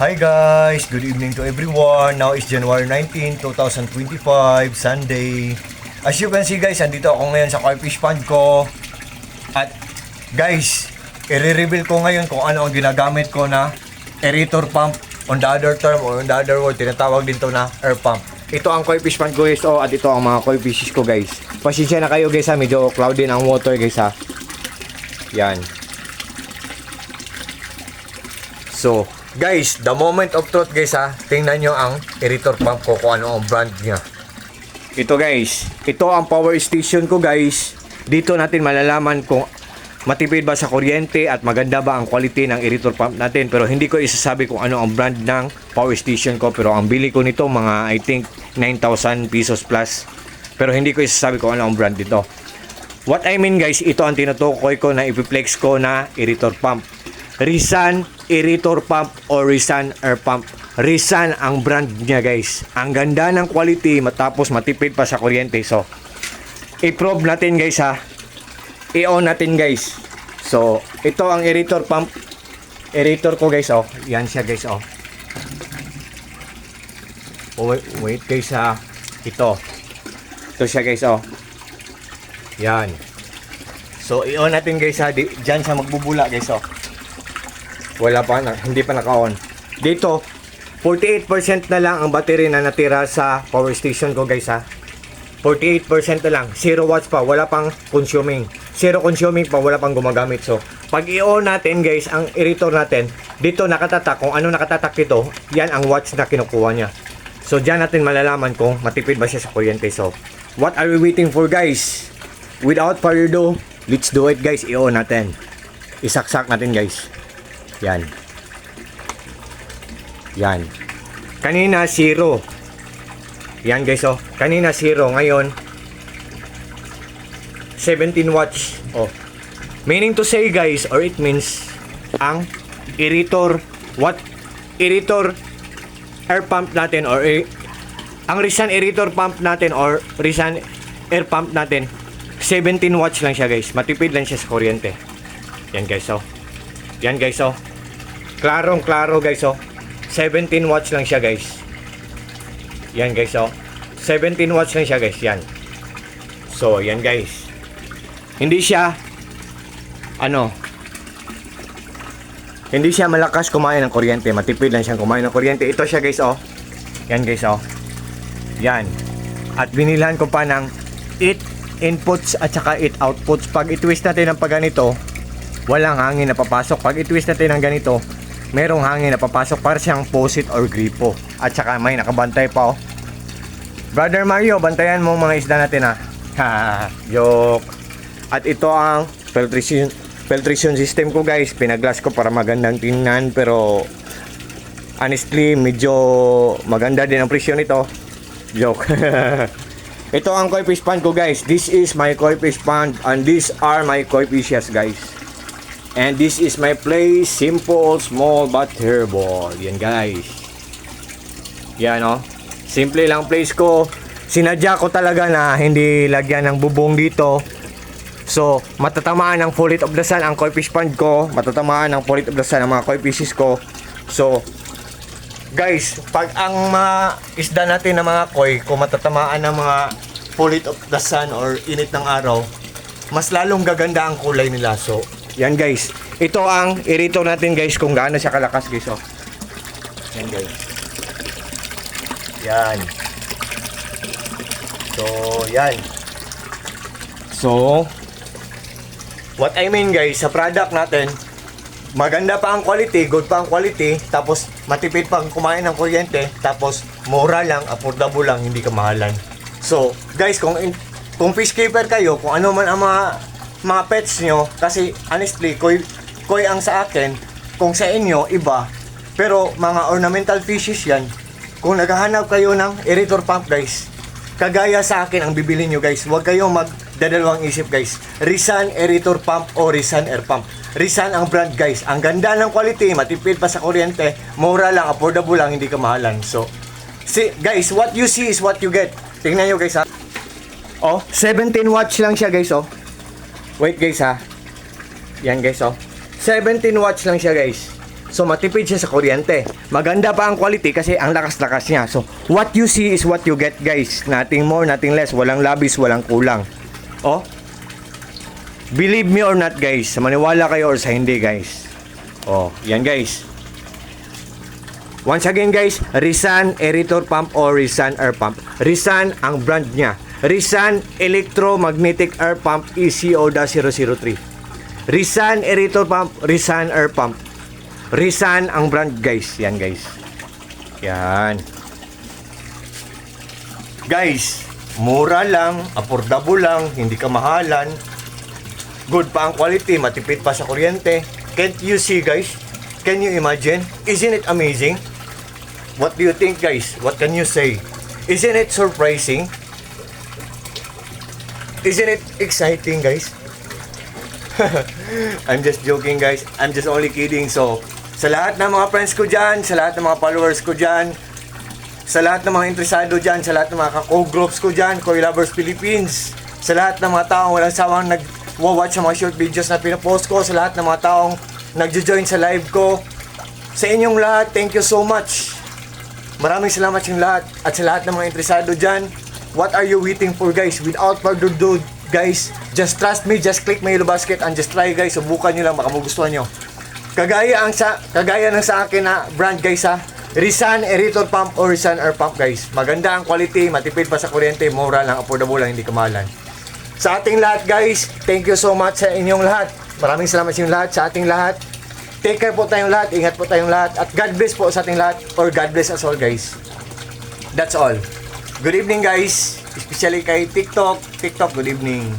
Hi guys, good evening to everyone. Now is January 19, 2025, Sunday. As you can see guys, andito ako ngayon sa koi fish pond ko. At guys, i-reveal ko ngayon kung ano ang ginagamit ko na aerator pump. On the other term or on the other word, tinatawag din to na air pump. Ito ang koi fish pond ko guys, at ito ang mga koi fishes ko guys. Pasensya na kayo guys ha, medyo cloudy ang water guys ha. Yan. So, guys, the moment of truth guys ha, tingnan nyo ang aerator pump ko kung ano ang brand niya. Ito guys, ito ang power station ko guys. Dito natin malalaman kung matipid ba sa kuryente at maganda ba ang quality ng aerator pump natin. Pero hindi ko isasabi kung ano ang brand ng power station ko. Pero ang bili ko nito mga I think 9,000 pesos plus. Pero hindi ko isasabi kung ano ang brand nito. What I mean guys, ito ang tinutukoy ko na ipiplex ko na aerator pump. Rizan aerator pump o Rizan air pump. Rizan ang brand niya guys. Ang ganda ng quality matapos matipid pa sa kuryente. So, i-probe natin guys ha. I-on natin guys. So, ito ang aerator pump. Aerator ko guys oh. Yan siya guys oh. Oh, wait guys ha. Ito. Ito siya guys oh. Yan. So, i-on natin guys ha. Diyan siya magbubula guys oh. Wala pa na, hindi pa naka-on. Dito, 48% na lang ang battery na natira sa power station ko guys ha. 48% na lang, 0 watts pa, wala pang consuming. 0 consuming pa, wala pang gumagamit. So, pag i-on natin guys, ang aerator natin, dito nakatatak, kung ano nakatatak dito, yan ang watts na kinukuha niya. So, dyan natin malalaman kung matipid ba siya sa kuryente. So, what are we waiting for guys? Without further ado, let's do it guys, i-on natin. Isaksak natin guys. Yan. Yan. Kanina 0. Yan guys oh. Kanina 0. Ngayon 17 watts. Oh. Meaning to say guys, or it means ang aerator aerator air pump natin or ang Rizan aerator pump natin or Rizan air pump natin 17 watts lang siya guys. Matipid lang siya sa kuryente. Yan guys oh. Yan guys oh. Klarong-klaro guys oh. 17 watts lang siya guys. Yan guys oh. 17 watts lang siya guys. Yan. So, yan guys. Hindi siya hindi siya malakas kumain ng kuryente. Matipid lang siyang kumain ng kuryente. Ito siya guys oh. Yan guys oh. Yan. At binilhan ko pa ng 8 inputs at saka 8 outputs. Pag i-twist natin ng pagganito, walang hangin na papasok. Pag i-twist natin ng ganito, merong hangin na papasok para siyang faucet or gripo. At saka may nakabantay pa oh. Brother Mario, bantayan mo mga isda natin ha. Joke. At ito ang filtration system ko guys. Pinaglas ko para magandang tingnan. Pero honestly, medyo maganda din ang presyo nito. Joke. Ito ang koi fish pond ko guys. This is my koi fish pond and these are my koi fishes guys. And this is my place, simple, small but herbal. Yan guys. Yan oh. Simple lang place ko. Sinadya ko talaga na hindi lagyan ng bubong dito. So, matatamaan ng full heat of the sun ang koi fish pond ko. Matatamaan ng full heat of the sun ang mga koi fishes ko. So, guys, pag ang mga isda natin na mga koi, kung matatamaan ng mga full heat of the sun or init ng araw, mas lalong gaganda ang kulay nila. So, yan guys. Ito ang aerator natin guys kung gaano siya kalakas guys oh. Yan guys. Yan. So, yan. So, what I mean guys, sa product natin, maganda pa ang quality, good pa ang quality, tapos matipid pang kumain ng kuryente, tapos mura lang, affordable lang, hindi kamahalan. So, guys, kung fish keeper kayo, kung ano man ang mga pets nyo, kasi honestly, koi ang sa akin, kung sa inyo, iba, pero mga ornamental fishes yan. Kung naghahanap kayo ng aerator pump guys, kagaya sa akin ang bibili nyo guys, huwag kayong magdadalawang isip guys. Rizan aerator pump o Rizan air pump. Rizan ang brand guys, ang ganda ng quality, matipid pa sa kuryente, mura lang, affordable lang, hindi kamahalan. So, see, guys, what you see is what you get. Tingnan nyo guys ha. Oh, 17 watts lang siya guys oh. Wait guys ha. Yan guys oh. 17 watts lang siya guys. So matipid siya sa kuryente. Maganda pa ang quality kasi ang lakas-lakas niya. So what you see is what you get, guys. Nothing more, nothing less. Walang labis, walang kulang. Oh. Believe me or not, guys. Maniwala kayo or sa hindi, guys. Oh, yan, guys. Once again, guys, Rizan Aerator Pump or Rizan Air Pump. Rizan ang brand niya. Rizan Electromagnetic Air Pump ECO-003. Rizan Aerator Pump, Rizan Air Pump. Rizan ang brand, guys. Yan, guys. Yan. Guys, mura lang, affordable lang, hindi ka mahalan. Good pa ang quality, matipid pa sa kuryente. Can't you see, guys? Can you imagine? Isn't it amazing? What do you think, guys? What can you say? Isn't it surprising? Isn't it exciting, guys? I'm just joking, guys. I'm just only kidding. So, sa lahat ng mga friends ko dyan, sa lahat ng mga followers ko dyan, sa lahat ng mga interesado dyan, sa lahat ng mga ka-co-groups ko dyan, Koi Lovers Philippines, sa lahat ng mga taong walang sawang nag-watch sa mga short videos na pinapost ko, sa lahat ng mga taong nagjo-join sa live ko, sa inyong lahat, thank you so much. Maraming salamat sa inyong lahat. At sa lahat ng mga interesado dyan, what are you waiting for, guys? Without further ado, guys, just trust me, just click my yellow basket and just try, guys. Subukan nyo lang, baka magustuhan nyo. Kagaya ng sa akin na brand, guys, ha. Rizan Aerator Pump or Rizan Air Pump, guys. Maganda ang quality, matipid pa sa kuryente, mura lang, affordable lang, hindi kamahalan. Sa ating lahat, guys, thank you so much sa inyong lahat. Maraming salamat sa inyong lahat, sa ating lahat. Take care po tayong lahat, ingat po tayong lahat, at God bless po sa ating lahat, or God bless us all, guys. That's all. Good evening, guys. Especially kay TikTok, good evening.